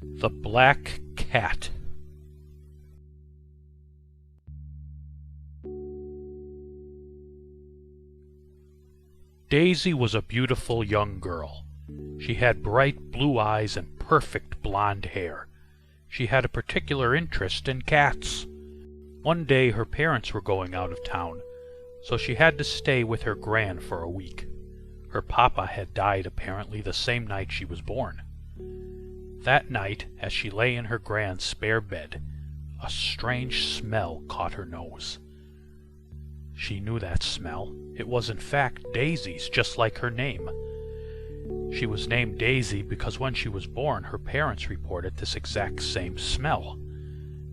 The Black Cat. Daisy was a beautiful young girl. She had bright blue eyes and perfect blonde hair. She had a particular interest in cats. One day her parents were going out of town, so she had to stay with her gran for a week. Her papa had died apparently the same night she was born. That night, as she lay in her gran's spare bed, a strange smell caught her nose. She knew that smell. It was in fact Daisy's, just like her name. She was named Daisy because when she was born her parents reported this exact same smell.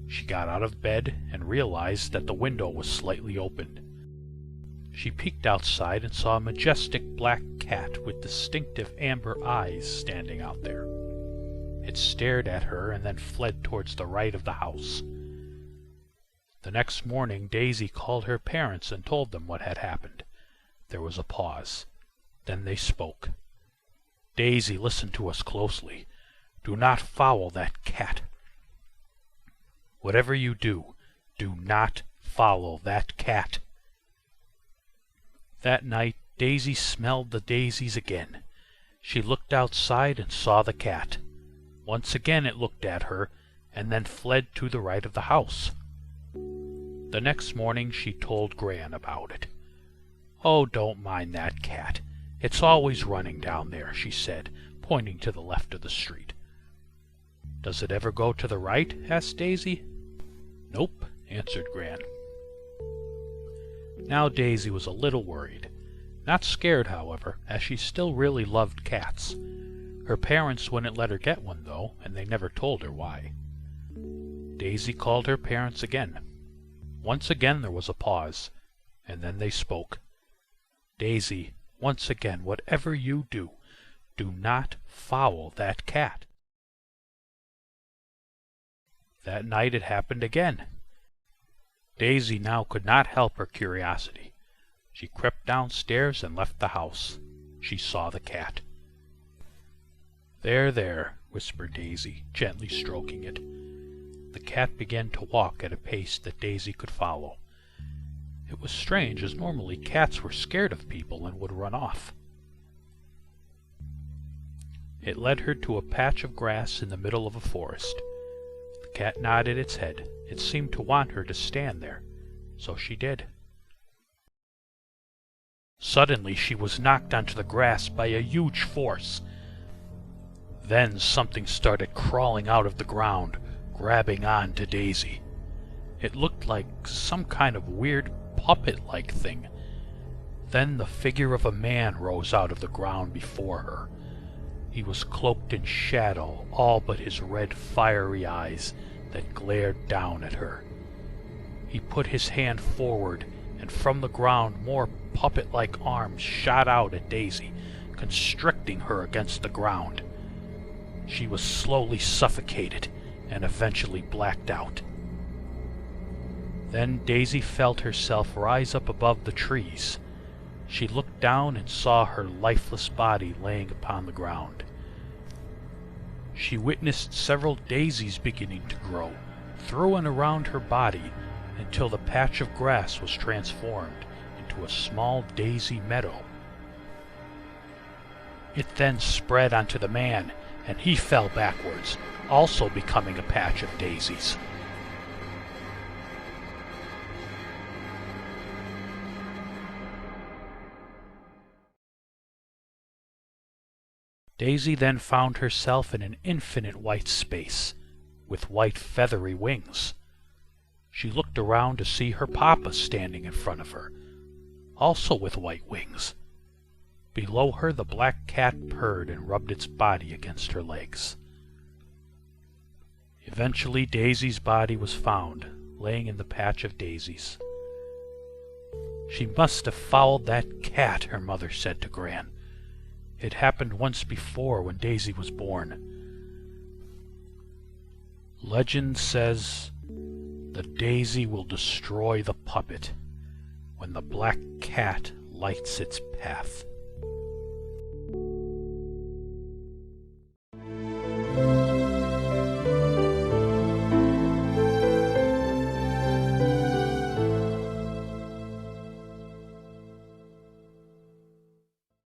She got out of bed and realized that the window was slightly opened. She peeked outside and saw a majestic black cat with distinctive amber eyes standing out there. It stared at her and then fled towards the right of the house. The next morning Daisy called her parents and told them what had happened. There was a pause. Then they spoke. "Daisy, listen to us closely. Do not follow that cat. Whatever you do, do not follow that cat." That night Daisy smelled the daisies again. She looked outside and saw the cat. Once again it looked at her and then fled to the right of the house. The next morning she told Gran about it. "Oh, don't mind that cat. It's always running down there," she said, pointing to the left of the street. "Does it ever go to the right?" asked Daisy. "Nope," answered Gran. Now Daisy was a little worried. Not scared, however, as she still really loved cats. Her parents wouldn't let her get one, though, and they never told her why. Daisy called her parents again. Once again there was a pause, and then they spoke. "Daisy, once again, whatever you do, do not follow that cat." That night it happened again. Daisy now could not help her curiosity. She crept downstairs and left the house. She saw the cat. "There, there," whispered Daisy, gently stroking it. The cat began to walk at a pace that Daisy could follow. It was strange, as normally cats were scared of people and would run off. It led her to a patch of grass in the middle of a forest. The cat nodded its head. It seemed to want her to stand there, so she did. Suddenly she was knocked onto the grass by a huge force. Then something started crawling out of the ground, grabbing on to Daisy. It looked like some kind of weird puppet-like thing. Then the figure of a man rose out of the ground before her. He was cloaked in shadow, all but his red fiery eyes that glared down at her. He put his hand forward, and from the ground more puppet-like arms shot out at Daisy, constricting her against the ground. She was slowly suffocated and eventually blacked out. Then Daisy felt herself rise up above the trees. She looked down and saw her lifeless body laying upon the ground. She witnessed several daisies beginning to grow through and around her body until the patch of grass was transformed into a small daisy meadow. It then spread onto the man, and he fell backwards, also becoming a patch of daisies. Daisy then found herself in an infinite white space, with white feathery wings. She looked around to see her papa standing in front of her, also with white wings. Below her the black cat purred and rubbed its body against her legs. Eventually Daisy's body was found, laying in the patch of daisies. "She must have followed that cat," her mother said to Gran. "It happened once before when Daisy was born. Legend says the daisy will destroy the puppet when the black cat lights its path."